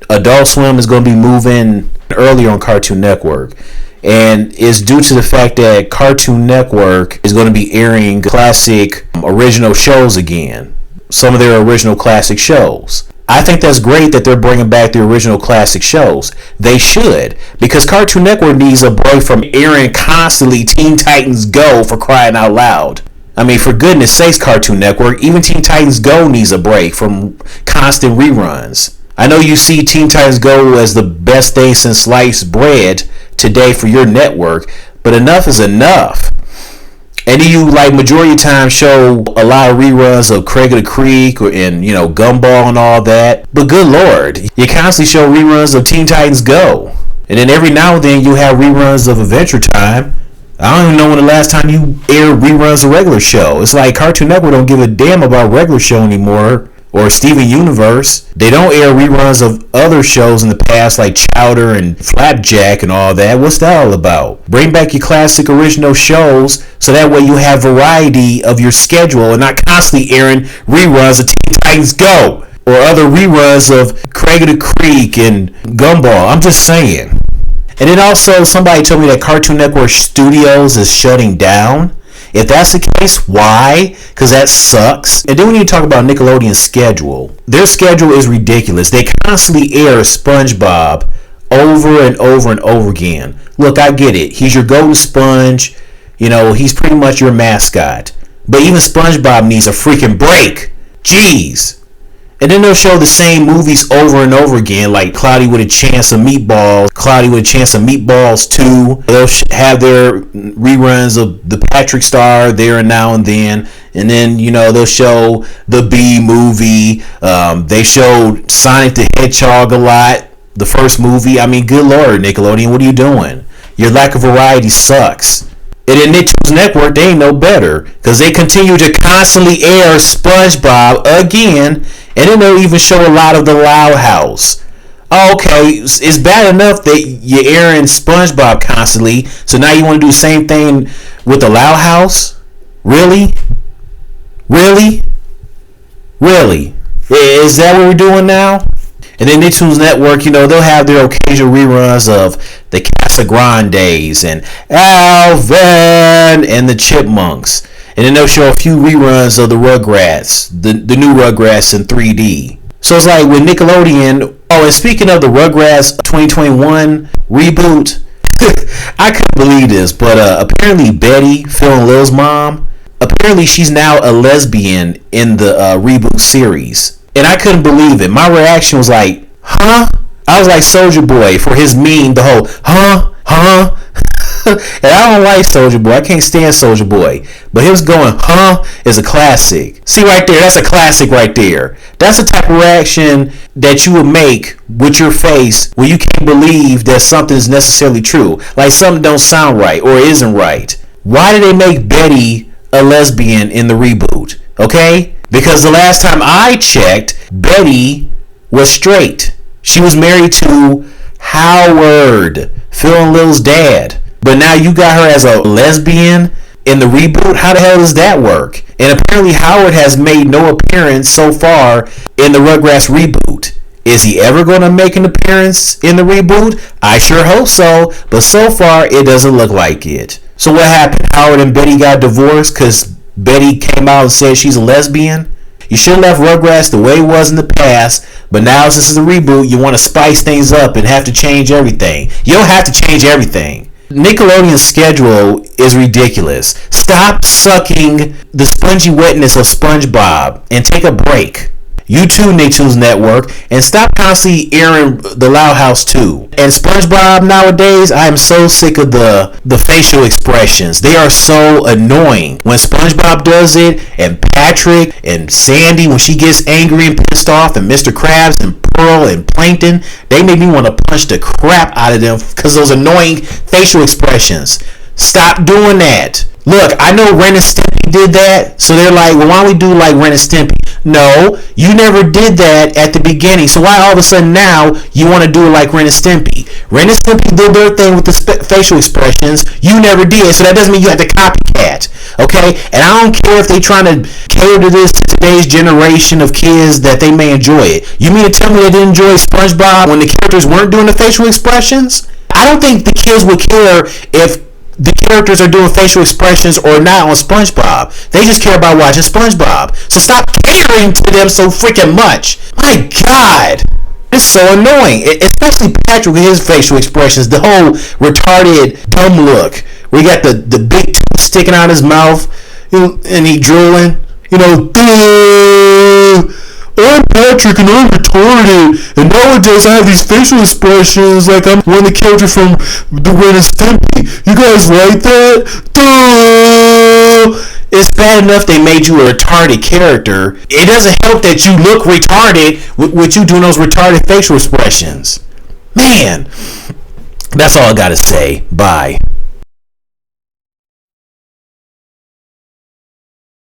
Adult Swim is going to be moving earlier on Cartoon Network. And it's due to the fact that Cartoon Network is going to be airing classic original shows again. Some of their original classic shows. I think that's great that they're bringing back the original classic shows. They should, because Cartoon Network needs a break from airing constantly Teen Titans Go, for crying out loud. I mean, for goodness sakes, Cartoon Network, even Teen Titans Go needs a break from constant reruns. I know you see Teen Titans Go as the best thing since sliced bread today for your network, but enough is enough. And you, like, majority of the time show a lot of reruns of Craig of the Creek and, Gumball and all that. But good lord, you constantly show reruns of Teen Titans Go. And then every now and then you have reruns of Adventure Time. I don't even know when the last time you aired reruns of regular show. It's like Cartoon Network don't give a damn about regular show anymore. Or Steven Universe. They don't air reruns of other shows in the past like Chowder and Flapjack and all that. What's that all about? Bring back your classic original shows so that way you have variety of your schedule and not constantly airing reruns of Teen Titans Go or other reruns of Craig of the Creek and Gumball. I'm just saying. And then also somebody told me that Cartoon Network Studios is shutting down. If that's the case, why? Because that sucks. And then we need to talk about Nickelodeon's schedule. Their schedule is ridiculous. They constantly air SpongeBob over and over and over again. Look, I get it. He's your go-to sponge. He's pretty much your mascot. But even SpongeBob needs a freaking break. Jeez. And then they'll show the same movies over and over again, like Cloudy with a Chance of Meatballs, Cloudy with a Chance of Meatballs 2. They'll have their reruns of the Patrick Star there and now and then. And then, they'll show the Bee Movie. They showed Sonic the Hedgehog a lot, the first movie. I mean, good lord, Nickelodeon, what are you doing? Your lack of variety sucks. And in Nicktoons Network, they ain't no better, because they continue to constantly air SpongeBob again, and then they'll even show a lot of the Loud House. Oh, okay, it's bad enough that you're airing SpongeBob constantly, so now you want to do the same thing with the Loud House? Really? Really? Really? Is that what we're doing now? And then Nicktoons Network, they'll have their occasional reruns of the Casagrandes and Alvin and the Chipmunks. And then they'll show a few reruns of the Rugrats, the new Rugrats in 3D. So it's like with Nickelodeon. Oh, and speaking of the Rugrats 2021 reboot, I couldn't believe this, but apparently Betty, Phil and Lil's mom, apparently she's now a lesbian in the reboot series. And I couldn't believe it. My reaction was like, huh? I was like Soulja Boy for his meme, the whole, huh? And I don't like Soulja Boy. I can't stand Soulja Boy. But him going, huh, is a classic. See right there, that's a classic right there. That's the type of reaction that you would make with your face when you can't believe that something is necessarily true. Like something don't sound right or isn't right. Why did they make Betty a lesbian in the reboot? Okay? Because the last time I checked, Betty was straight. She was married to Howard, Phil and Lil's dad. But now you got her as a lesbian in the reboot? How the hell does that work? And apparently Howard has made no appearance so far in the Rugrats reboot. Is he ever going to make an appearance in the reboot? I sure hope so, but so far it doesn't look like it. So what happened? Howard and Betty got divorced because Betty came out and said she's a lesbian? You should have left Rugrats the way it was in the past, but now since it's a reboot, you want to spice things up and have to change everything. You don't have to change everything. Nickelodeon's schedule is ridiculous. Stop sucking the spongy wetness of SpongeBob and take a break. You too, Nicktoons Network, and stop constantly airing the Loud House too. And SpongeBob nowadays, I am so sick of the facial expressions. They are so annoying. When SpongeBob does it, and Patrick, and Sandy when she gets angry and pissed off, and Mr. Krabs, and Pearl, and Plankton, they make me want to punch the crap out of them because those annoying facial expressions. Stop doing that. Look, I know Ren and Stimpy did that, so they're like, well, why don't we do like Ren and Stimpy? No, you never did that at the beginning, so why all of a sudden now you want to do it like Ren and Stimpy? Ren and Stimpy did their thing with the facial expressions. You never did, so that doesn't mean you have to copycat. Okay, and I don't care if they trying to cater to this to today's generation of kids that they may enjoy it. You mean to tell me they didn't enjoy SpongeBob when the characters weren't doing the facial expressions? I don't think the kids would care if the characters are doing facial expressions or not on SpongeBob. They just care about watching SpongeBob. So stop catering to them so freaking much. My God. It's so annoying. Especially Patrick with his facial expressions. The whole retarded, dumb look. Where he got the big tooth sticking out his mouth. And he drooling. I'm Patrick and I'm retarded, and nowadays I have these facial expressions like I'm one of the characters from the Ren and Stimpy. You guys like that? It's bad enough they made you a retarded character. It doesn't help that you look retarded with you doing those retarded facial expressions. Man, that's all I gotta say. Bye.